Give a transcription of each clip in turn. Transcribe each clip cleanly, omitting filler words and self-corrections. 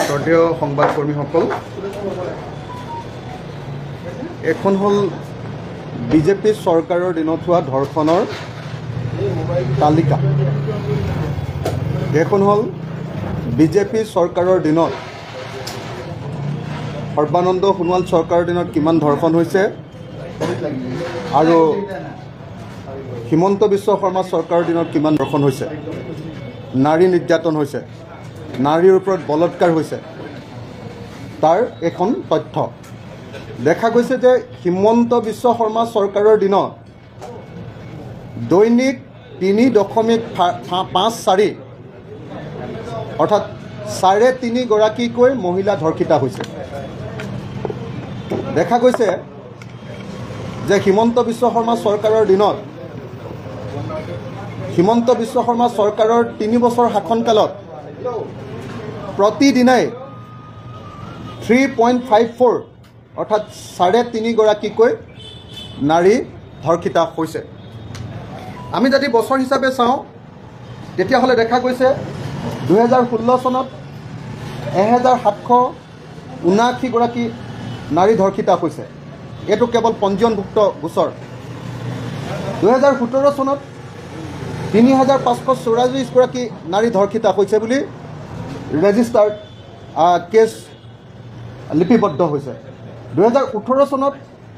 শ্ৰদ্ধেয় সংবাদকৰ্মীসকল, এখন হ'ল বিজেপি চৰকাৰৰ দিনত হোৱা ধৰ্ষণৰ তালিকা। এখন হ'ল বিজেপি চৰকাৰৰ দিনত সৰ্বানন্দ সোণোৱাল চৰকাৰৰ দিনত কিমান ধৰ্ষণ হৈছে আৰু হিমন্ত বিশ্ব শৰ্মা চৰকাৰৰ দিনত কিমান ধৰ্ষণ হৈছে, নাৰী নিৰ্যাতন হৈছে, নাৰীৰ ওপৰত বলৎকাৰ হৈছে, তাৰ এখন তথ্য দেখা গৈছে যে হিমন্ত বিশ্ব শৰ্মা চৰকাৰৰ দিনত দৈনিক 3.54 অৰ্থাৎ 3.5 গৰাকীকৈ মহিলা ধৰ্ষিত হৈছে। দেখা গৈছে যে হিমন্ত বিশ্ব শৰ্মা চৰকাৰৰ দিনত হিমন্ত বিশ্ব শৰ্মা চৰকাৰৰ 3 বছৰ শাসনকালত প্ৰতিদিনাই 3.54 অৰ্থাৎ 3.5 গৰাকীকৈ নাৰী ধৰ্ষিত হৈছে। আমি যদি বছৰ হিচাপে চাওঁ তেতিয়াহ'লে দেখা গৈছে 2016 চনত 1779 গৰাকী নাৰী ধৰ্ষিত হৈছে। এইটো কেৱল পঞ্জীয়নভুক্ত গোচৰ। 2017 চনত 3544 গৰাকী নাৰী ধৰ্ষিত হৈছে বুলি ৰেজিষ্টাৰ্ড কেছ লিপিবদ্ধ হৈছে। 2018 চনত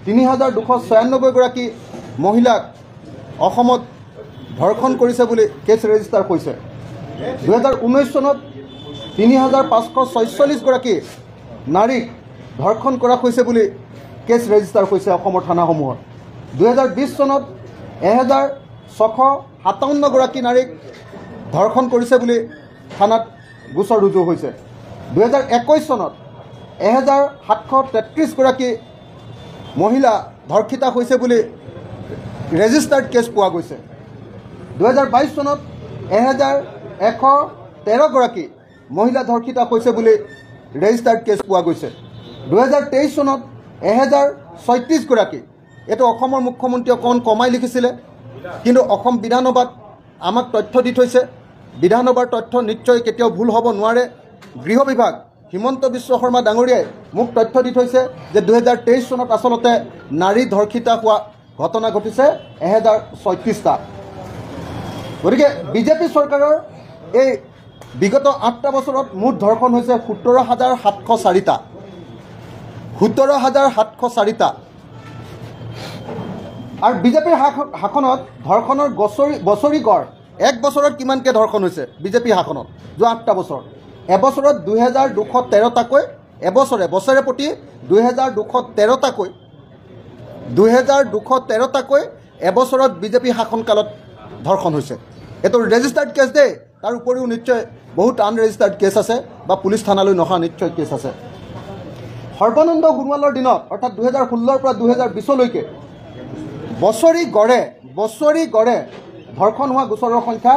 3296 গৰাকী মহিলাক অসমত ধৰ্ষণ কৰিছে বুলি কেছ ৰেজিষ্টাৰ হৈছে। 2019 চনত 3546 গৰাকী নাৰীক ধৰ্ষণ কৰা হৈছে বুলি কেছ ৰেজিষ্টাৰ হৈছে অসমৰ থানাসমূহত। 2020 চনত 1657 গৰাকী নাৰীক ধৰ্ষণ কৰিছে বুলি থানাত গোচৰ ৰুজু হৈছে। 2021 চনত 1733 গৰাকী মহিলা ধৰ্ষিত হৈছে বুলি ৰেজিষ্টাৰ্ড কেছ পোৱা গৈছে। 2022 চনত 1113 গৰাকী মহিলা ধৰ্ষিত হৈছে বুলি ৰেজিষ্টাৰ্ড কেছ পোৱা গৈছে। 2023 চনত 1036 গৰাকী। এইটো অসমৰ মুখ্যমন্ত্ৰীয়ে অকণ কমাই লিখিছিলে, কিন্তু অসম বিধানসভাত আমাক তথ্য দি থৈছে। বিধানসভাৰ তথ্য নিশ্চয় কেতিয়াও ভুল হ'ব নোৱাৰে। গৃহ বিভাগ হিমন্ত বিশ্ব শৰ্মা ডাঙৰীয়াই মোক তথ্য দি থৈছে যে 2023 চনত আচলতে নাৰী ধৰ্ষিত হোৱা ঘটনা ঘটিছে 1036টা। গতিকে বিজেপি চৰকাৰৰ এই বিগত 8টা বছৰত মুঠ ধৰ্ষণ হৈছে 17,704টা। 17,704টা। আৰু বিজেপিৰ শাসনত ধৰ্ষণৰ বছৰি গড় এক বছৰত কিমানকৈ ধৰ্ষণ হৈছে বিজেপি শাসনত যোৱা 8টা বছৰ? এবছৰত 2213টাকৈ, বছৰে প্ৰতি 2213টাকৈ, 2213টাকৈ এবছৰত বিজেপি শাসনকালত ধৰ্ষণ হৈছে। এইটো ৰেজিষ্টাৰ্ড কেছ দেই। তাৰ উপৰিও নিশ্চয় বহুত আনৰেজিষ্টাৰ্ড কেছ আছে বা পুলিচ থানালৈ নহা নিশ্চয় কেছ আছে। সৰ্বানন্দ সোণোৱালৰ দিনত অৰ্থাৎ 2016 পৰা 2020লৈকে বছৰি গড়ে ধৰ্ষণ হোৱা গোচৰৰ সংখ্যা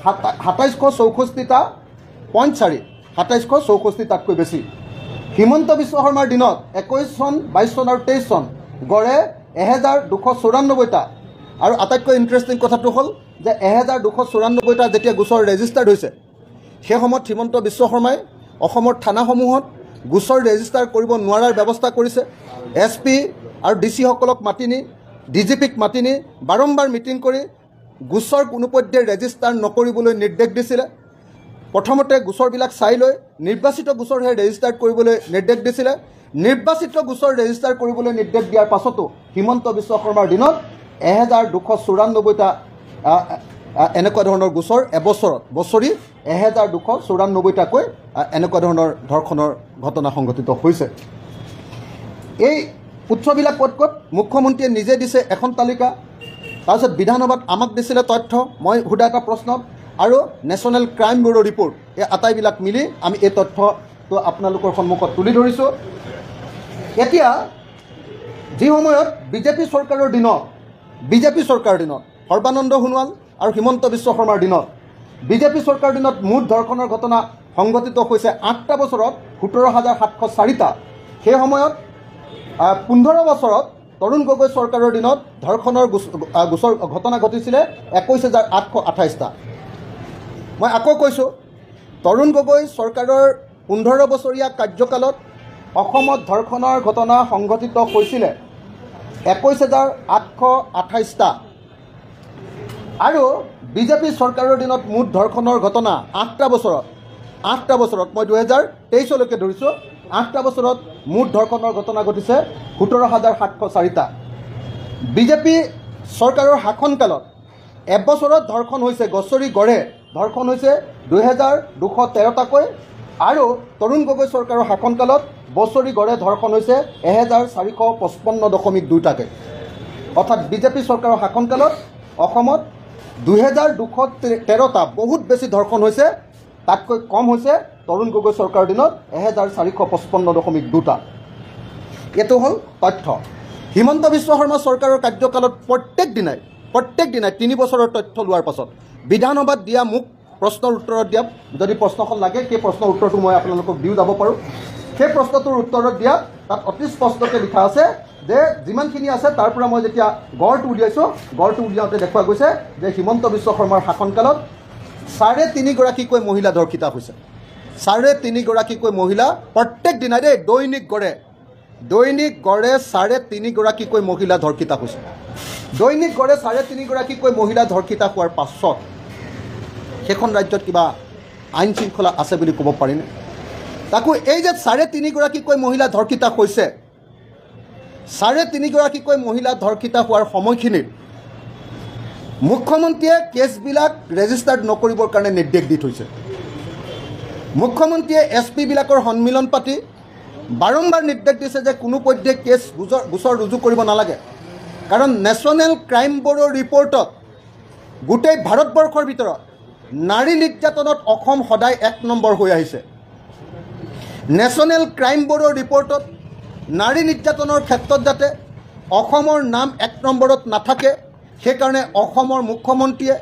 2764.4, 2764টাতকৈ বেছি। হিমন্ত বিশ্ব শৰ্মাৰ দিনত 21 চন, 22 চন আৰু 23 চন গড়ে 1294টা। আৰু আটাইতকৈ ইণ্টাৰেষ্টিং কথাটো হ'ল যে 1294টা যেতিয়া গোচৰ ৰেজিষ্টাৰ্ড হৈছে, সেই সময়ত হিমন্ত বিশ্ব শৰ্মাই অসমৰ থানাসমূহত গোচৰ ৰেজিষ্টাৰ কৰিব নোৱাৰাৰ ব্যৱস্থা কৰিছে। SP আৰু DC সকলক মাতি নি DGPক মাতি নি বাৰম্বাৰ মিটিং কৰি গোচৰ কোনোপধ্যে ৰেজিষ্টাৰ নকৰিবলৈ নিৰ্দেশ দিছিলে। প্ৰথমতে গোচৰবিলাক চাই লৈ নিৰ্বাচিত গোচৰহে ৰেজিষ্টাৰ কৰিবলৈ নিৰ্দেশ দিছিলে। নিৰ্বাচিত গোচৰ ৰেজিষ্টাৰ কৰিবলৈ নিৰ্দেশ দিয়াৰ পাছতো হিমন্ত বিশ্ব শৰ্মাৰ দিনত 1294টা এনেকুৱা ধৰণৰ গোচৰ এবছৰত বছৰি 1294টাকৈ এনেকুৱা ধৰণৰ ধৰ্ষণৰ ঘটনা সংঘটিত হৈছে। এই উৎসবিলাক ক'ত ক'ত মুখ্যমন্ত্ৰীয়ে নিজে দিছে এখন তালিকা, তাৰপিছত বিধানসভাত আমাক দিছিলে তথ্য, মই সোধা এটা প্ৰশ্নত, আৰু নেশ্যনেল ক্ৰাইম ব্যুৰ' ৰিপৰ্ট, এই আটাইবিলাক মিলি আমি এই তথ্যটো আপোনালোকৰ সন্মুখত তুলি ধৰিছোঁ। এতিয়া যি সময়ত বিজেপি চৰকাৰৰ দিনত সৰ্বানন্দ সোণোৱাল আৰু হিমন্ত বিশ্ব শৰ্মাৰ দিনত বিজেপি চৰকাৰৰ দিনত মুঠ ধৰ্ষণৰ ঘটনা সংঘটিত হৈছে 8টা বছৰত 17,704টা। সেই সময়ত 15 বছৰত তৰুণ গগৈ চৰকাৰৰ দিনত ধৰ্ষণৰ গোচৰ ঘটনা ঘটিছিলে 21,828টা। মই আকৌ কৈছোঁ, তৰুণ গগৈ চৰকাৰৰ 15 বছৰীয়া কাৰ্যকালত অসমত ধৰ্ষণৰ ঘটনা সংঘটিত হৈছিলে 21,828টা, আৰু বিজেপি চৰকাৰৰ দিনত মুঠ ধৰ্ষণৰ ঘটনা 8টা বছৰত মই 2023লৈকে ধৰিছোঁ, 8টা বছৰত মুঠ ধৰ্ষণৰ ঘটনা ঘটিছে 17,704টা। বিজেপি চৰকাৰৰ শাসনকালত এবছৰত ধৰ্ষণ হৈছে গছৰি গড়ে ধৰ্ষণ হৈছে 2,213টাকৈ, আৰু তৰুণ গগৈ চৰকাৰৰ শাসনকালত বছৰি গড়ে ধৰ্ষণ হৈছে 1,455.2টাকৈ। অৰ্থাৎ বিজেপি চৰকাৰৰ শাসনকালত অসমত 2,213টা বহুত বেছি ধৰ্ষণ হৈছে, তাতকৈ কম হৈছে তৰুণ গগৈ চৰকাৰৰ দিনত 1,455.2টা। এইটো হ'ল তথ্য। হিমন্ত বিশ্ব শৰ্মা চৰকাৰৰ কাৰ্যকালত প্ৰত্যেক দিনাই 3 বছৰৰ তথ্য লোৱাৰ পাছত বিধানসভাত দিয়া মোক প্ৰশ্নৰ উত্তৰত দিয়া, যদি প্ৰশ্নখন লাগে সেই প্ৰশ্নৰ উত্তৰটো মই আপোনালোকক দিও যাব পাৰোঁ। সেই প্ৰশ্নটোৰ উত্তৰত দিয়া তাত অতি স্পষ্টকৈ লিখা আছে যে যিমানখিনি আছে তাৰ পৰা মই যেতিয়া গড়টো উলিয়াইছোঁ, গড়টো উলিয়াওঁতে দেখুওৱা গৈছে যে হিমন্ত বিশ্ব শৰ্মাৰ শাসনকালত 3.5 গৰাকীকৈ মহিলা ধৰ্ষিতা হৈছে। 3.5 মহিলা প্ৰত্যেক দিনাই দৈনিক গড়ে 3.5 গৰাকীকৈ মহিলা ধৰ্ষিতা হৈছে। দৈনিক গড়ে 3.5 গৰাকীকৈ মহিলা ধৰ্ষিতা হোৱাৰ পাছত সেইখন ৰাজ্যত কিবা আইন শৃংখলা আছে বুলি ক'ব পাৰিনে? তাকো এই যে 3.5 গৰাকীকৈ মহিলা ধৰ্ষিতা হৈছে, 3.5 গৰাকীকৈ মহিলা ধৰ্ষিতা হোৱাৰ সময়খিনিত মুখ্যমন্ত্ৰীয়ে কেছবিলাক ৰেজিষ্টাৰ্ড নকৰিবৰ কাৰণে নিৰ্দেশ দি থৈছে। মুখ্যমন্ত্ৰীয়ে SP বিলাকৰ সন্মিলন পাতি বাৰম্বাৰ নিৰ্দেশ দিছে যে কোনোপধ্যে গোচৰ ৰুজু কৰিব নালাগে, কাৰণ নেশ্যনেল ক্ৰাইম ব্যুৰ' ৰিপৰ্টত গোটেই ভাৰতবৰ্ষৰ ভিতৰত নাৰী নিৰ্যাতনত অসম সদায় 1 নম্বৰ হৈ আহিছে। নেশ্যনেল ক্ৰাইম ব্যুৰ' ৰিপৰ্টত নাৰী নিৰ্যাতনৰ ক্ষেত্ৰত যাতে অসমৰ নাম 1 নম্বৰত নাথাকে, সেইকাৰণে অসমৰ মুখ্যমন্ত্ৰীয়ে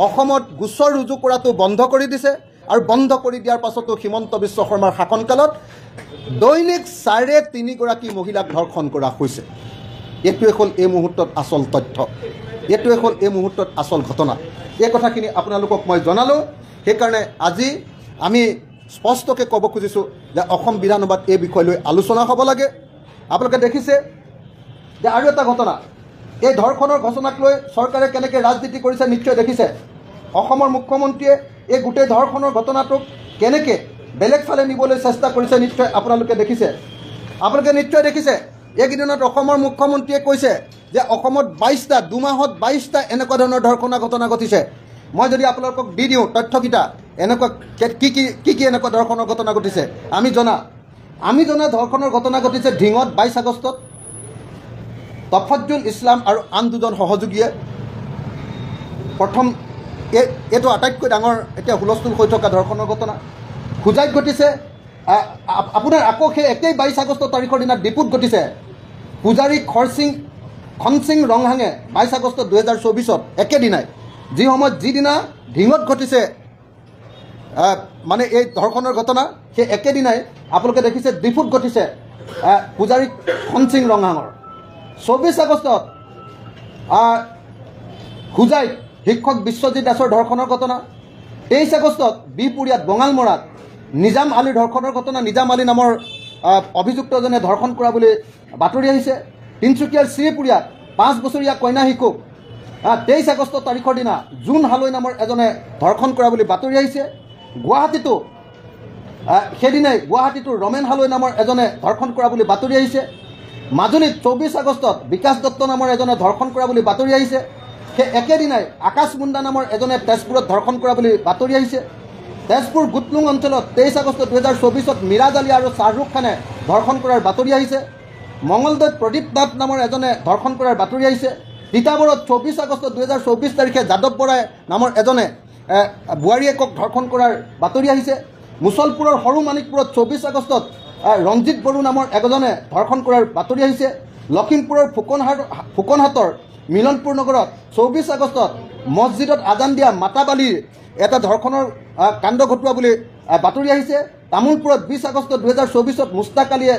অসমত গোচৰ ৰুজু কৰাটো বন্ধ কৰি দিছে, আৰু বন্ধ কৰি দিয়াৰ পাছতো হিমন্ত বিশ্ব শৰ্মাৰ শাসনকালত দৈনিক 3.5 গৰাকী মহিলাক ধৰ্ষণ কৰা হৈছে। এইটোৱে হ'ল এই মুহূৰ্তত আচল তথ্য, এইটোৱে হ'ল এই মুহূৰ্তত আচল ঘটনা। এই কথাখিনি আপোনালোকক মই জনালোঁ। সেইকাৰণে আজি আমি স্পষ্টকৈ ক'ব খুজিছোঁ যে অসম বিধানসভাত এই বিষয় লৈ আলোচনা হ'ব লাগে। আপোনালোকে দেখিছে যে আৰু এটা ঘটনা, এই ধৰ্ষণৰ ঘটনাক লৈ চৰকাৰে কেনেকৈ ৰাজনীতি কৰিছে নিশ্চয় দেখিছে। অসমৰ মুখ্যমন্ত্ৰীয়ে এই গোটেই ধৰ্ষণৰ ঘটনাটোক কেনেকৈ বেলেগ ফালে নিবলৈ চেষ্টা কৰিছে নিশ্চয় আপোনালোকে দেখিছে। আপোনালোকে নিশ্চয় দেখিছে এইকেইদিনত অসমৰ মুখ্যমন্ত্ৰীয়ে কৈছে যে অসমত 22টা 2 মাহত 22টা এনেকুৱা ধৰণৰ ধৰ্ষণৰ ঘটনা ঘটিছে। মই যদি আপোনালোকক দি দিওঁ তথ্যকেইটা, এনেকুৱা কি এনেকুৱা ধৰ্ষণৰ ঘটনা ঘটিছে আমি জনা ধৰ্ষণৰ ঘটনা ঘটিছে ঢিঙত 22 আগষ্টত তফজ্জুল ইছলাম আৰু আন 2জন সহযোগীয়ে প্ৰথম এইটো আটাইতকৈ ডাঙৰ এতিয়া হুলস্থুল হৈ থকা ধৰ্ষণৰ ঘটনা। হোজাইত ঘটিছে আপোনাৰ আকৌ সেই একেই 22 আগষ্ট তাৰিখৰ দিনা ডিপুত ঘটিছে। পূজাৰী খনসিং ৰংহাঙে 22 আগষ্ট 2024ত একেদিনাই যিদিনা ঢিঙত ঘটিছে মানে এই ধৰ্ষণৰ ঘটনা, সেই একেদিনাই আপোনালোকে দেখিছে ডিপুত ঘটিছে পূজাৰী খনসিং ৰংহাঙৰ। 24 আগষ্টত হোজাইত শিক্ষক বিশ্বজিৎ দাসৰ ধৰ্ষণৰ ঘটনা। 23 আগষ্টত বিপুৰীয়াত বঙালমৰাত নিজাম আলীৰ ধৰ্ষণৰ ঘটনা। নিজাম আলী নামৰ অভিযুক্তজনে ধৰ্ষণ কৰা বুলি বাতৰি আহিছে। তিনিচুকীয়াৰ শ্ৰীপুৰীয়াত 5 বছৰীয়া কন্যা শিশুক 23 আগষ্ট তাৰিখৰ দিনা জুন হালৈ নামৰ এজনে ধৰ্ষণ কৰা বুলি বাতৰি আহিছে। গুৱাহাটীতো সেইদিনাই গুৱাহাটীতো ৰমেন হালৈ নামৰ এজনে ধৰ্ষণ কৰা বুলি বাতৰি আহিছে। মাজুলীত 24 আগষ্টত বিকাশ দত্ত নামৰ এজনে ধৰ্ষণ কৰা বুলি বাতৰি আহিছে। সেই একেদিনাই আকাশ মুণ্ডা নামৰ এজনে তেজপুৰত ধৰ্ষণ কৰা বুলি বাতৰি আহিছে। তেজপুৰ গুটলুং অঞ্চলত 23 আগষ্ট 2024 মিৰাজ আলী আৰু শ্বাহৰুখ খানে ধৰ্ষণ কৰাৰ বাতৰি আহিছে। মঙলদৈত প্ৰদীপ নাথ নামৰ এজনে ধৰ্ষণ কৰাৰ বাতৰি আহিছে। তিতাবৰত 24 আগষ্ট 2024 তাৰিখে যাদৱ বৰাই নামৰ এজনে বোৱাৰীয়েকক ধৰ্ষণ কৰাৰ বাতৰি আহিছে। মুছলপুৰৰ সৰু মানিকপুৰত 24 আগষ্টত ৰঞ্জিত বড়ো নামৰ এজনে ধৰ্ষণ কৰাৰ বাতৰি আহিছে। লখিমপুৰৰ ফুকনহাটৰ মিলনপুৰ নগৰত 24 আগষ্টত মছজিদত আজান দিয়া মাতাবালীৰ এটা ধৰ্ষণৰ কাণ্ড ঘটোৱা বুলি বাতৰি আহিছে। তামোলপুৰত 20 আগষ্ট 2024 মুস্তাক আলীয়ে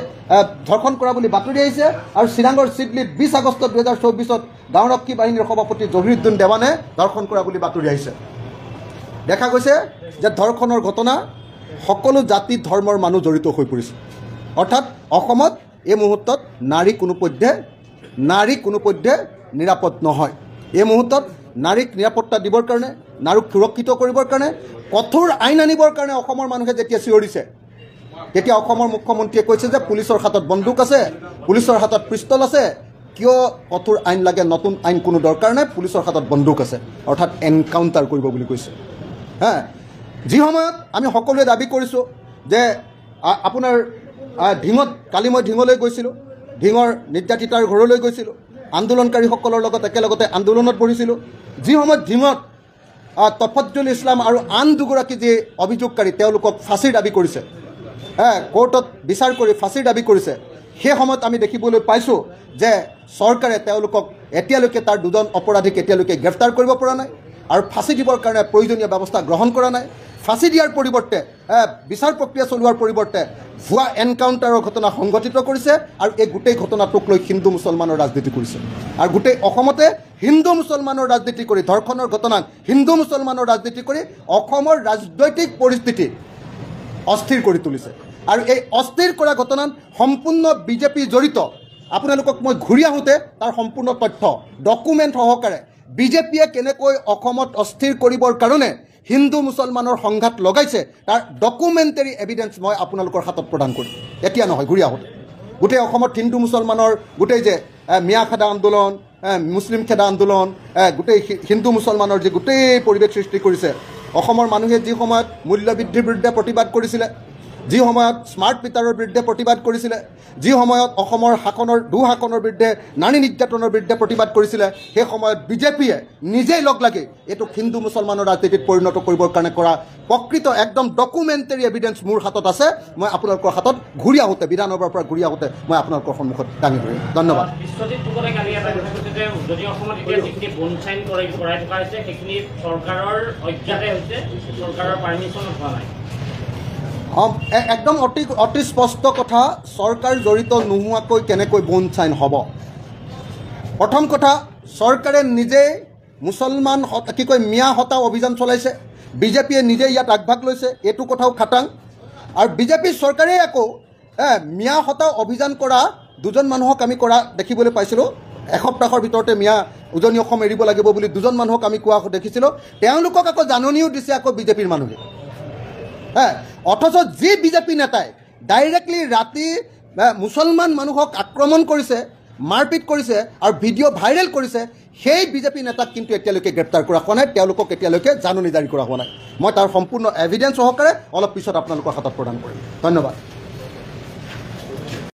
ধৰ্ষণ কৰা বুলি বাতৰি আহিছে। আৰু চিৰাঙৰ চিডলিত 20 আগষ্ট 2024 গাঁওৰক্ষী বাহিনীৰ সভাপতি জহিৰুদ্দিন দেৱানে ধৰ্ষণ কৰা বুলি বাতৰি আহিছে। দেখা গৈছে যে ধৰ্ষণৰ ঘটনা সকলো জাতি ধৰ্মৰ মানুহ জড়িত হৈ পৰিছে। অৰ্থাৎ অসমত এই মুহূৰ্তত নাৰী কোনোপধ্যে নিৰাপদ নহয়। এই মুহূৰ্তত নাৰীক নিৰাপত্তা দিবৰ কাৰণে, নাৰীক সুৰক্ষিত কৰিবৰ কাৰণে, কঠোৰ আইন আনিবৰ কাৰণে অসমৰ মানুহে যেতিয়া চিঞৰিছে, তেতিয়া অসমৰ মুখ্যমন্ত্ৰীয়ে কৈছে যে পুলিচৰ হাতত বন্দুক আছে, পুলিচৰ হাতত পিষ্টল আছে, কিয় কঠোৰ আইন লাগে, নতুন আইন কোনো দৰকাৰ নাই, পুলিচৰ হাতত বন্দুক আছে, অৰ্থাৎ এনকাউণ্টাৰ কৰিব বুলি কৈছে। যি সময়ত আমি সকলোৱে দাবী কৰিছোঁ যে আপোনাৰ ঢিঙত, কালি মই ঢিঙলৈ গৈছিলোঁ, ঢিঙৰ নিৰ্যাতিতাৰ ঘৰলৈ গৈছিলোঁ, আন্দোলনকাৰীসকলৰ লগত একেলগতে আন্দোলনত বহিছিলোঁ। যি সময়ত ঢিঙত তফজ্জুল ইছলাম আৰু আন দুগৰাকী যি অভিযোগকাৰী তেওঁলোকক ফাঁচীৰ দাবী কৰিছে, কোৰ্টত বিচাৰ কৰি ফাঁচীৰ দাবী কৰিছে, সেই সময়ত আমি দেখিবলৈ পাইছোঁ যে চৰকাৰে তেওঁলোকক এতিয়ালৈকে তাৰ 2জন অপৰাধীক এতিয়ালৈকে গ্ৰেপ্তাৰ কৰিব পৰা নাই আৰু ফাঁচী দিবৰ কাৰণে প্ৰয়োজনীয় ব্যৱস্থা গ্ৰহণ কৰা নাই। ফাঁচী দিয়াৰ পৰিৱৰ্তে, বিচাৰ প্ৰক্ৰিয়া চলোৱাৰ পৰিৱৰ্তে ভুৱা এনকাউণ্টাৰৰ ঘটনা সংঘটিত কৰিছে আৰু এই গোটেই ঘটনাটোক লৈ হিন্দু মুছলমানৰ ৰাজনীতি কৰিছে। আৰু গোটেই অসমতে হিন্দু মুছলমানৰ ৰাজনীতি কৰি, ধৰ্ষণৰ ঘটনাত হিন্দু মুছলমানৰ ৰাজনীতি কৰি অসমৰ ৰাজনৈতিক পৰিস্থিতি অস্থিৰ কৰি তুলিছে। আৰু এই অস্থিৰ কৰা ঘটনাত সম্পূৰ্ণ বিজেপি জড়িত। আপোনালোকক মই ঘূৰি আহোঁতে তাৰ সম্পূৰ্ণ তথ্য ডকুমেণ্ট সহকাৰে বিজেপিয়ে কেনেকৈ অসমত অস্থিৰ কৰিবৰ কাৰণে হিন্দু মুছলমানৰ সংঘাত লগাইছে তাৰ ডকুমেণ্টাৰী এভিডেঞ্চ মই আপোনালোকৰ হাতত প্ৰদান কৰিম। এতিয়া নহয়, ঘূৰি আহোঁতে গোটেই অসমত হিন্দু মুছলমানৰ গোটেই যে মিয়া খেদা আন্দোলন, মুছলিম খেদা আন্দোলন, গোটেই হিন্দু মুছলমানৰ যি গোটেই পৰিৱেশ সৃষ্টি কৰিছে। অসমৰ মানুহে যি সময়ত মূল্যবৃদ্ধিৰ বিৰুদ্ধে প্ৰতিবাদ কৰিছিলে, যি সময়ত স্মাৰ্ট মিটাৰৰ বিৰুদ্ধে প্ৰতিবাদ কৰিছিলে, যি সময়ত অসমৰ দুঃশাসনৰ বিৰুদ্ধে, নাৰী নিৰ্যাতনৰ বিৰুদ্ধে প্ৰতিবাদ কৰিছিলে, সেই সময়ত বিজেপিয়ে নিজেই লগ লাগি এইটো হিন্দু মুছলমানৰ ৰাজনীতিত পৰিণত কৰিবৰ কাৰণে কৰা প্ৰকৃত একদম ডকুমেণ্টাৰী এভিডেঞ্চ মোৰ হাতত আছে। মই আপোনালোকৰ হাতত ঘূৰি আহোঁতে, বিধানসভাৰ পৰা ঘূৰি আহোঁতে মই আপোনালোকৰ সন্মুখত দাঙি ধৰিম। ধন্যবাদ। একদম অতি স্পষ্ট কথা, চৰকাৰ জড়িত নোহোৱাকৈ কেনেকৈ বন চাইন হ'ব। প্ৰথম কথা, চৰকাৰে নিজেই মুছলমান মিয়া হতা অভিযান চলাইছে, বিজেপিয়ে নিজে ইয়াত আগভাগ লৈছে, এইটো কথাও খাটাং। আৰু বিজেপি চৰকাৰে আকৌ মিয়া হতা অভিযান কৰা 2জন মানুহক আমি কৰা দেখিবলৈ পাইছিলোঁ। এসপ্তাহৰ ভিতৰতে মিয়া উজনি অসম এৰিব লাগিব বুলি 2জন মানুহক আমি কোৱা দেখিছিলোঁ। তেওঁলোকক আকৌ জাননীও দিছে আকৌ বিজেপিৰ মানুহে। অথচ যি বিজেপি নেতাই ডাইৰেক্টলি ৰাতি মুছলমান মানুহক আক্ৰমণ কৰিছে, মাৰপিট কৰিছে আৰু ভিডিঅ' ভাইৰেল কৰিছে, সেই বিজেপি নেতাক কিন্তু এতিয়ালৈকে গ্ৰেপ্তাৰ কৰা হোৱা নাই, তেওঁলোকক এতিয়ালৈকে জাননী জাৰি কৰা হোৱা নাই। মই তাৰ সম্পূৰ্ণ এভিডেঞ্চ সহকাৰে অলপ পিছত আপোনালোকৰ হাতত প্ৰদান কৰিম। ধন্যবাদ।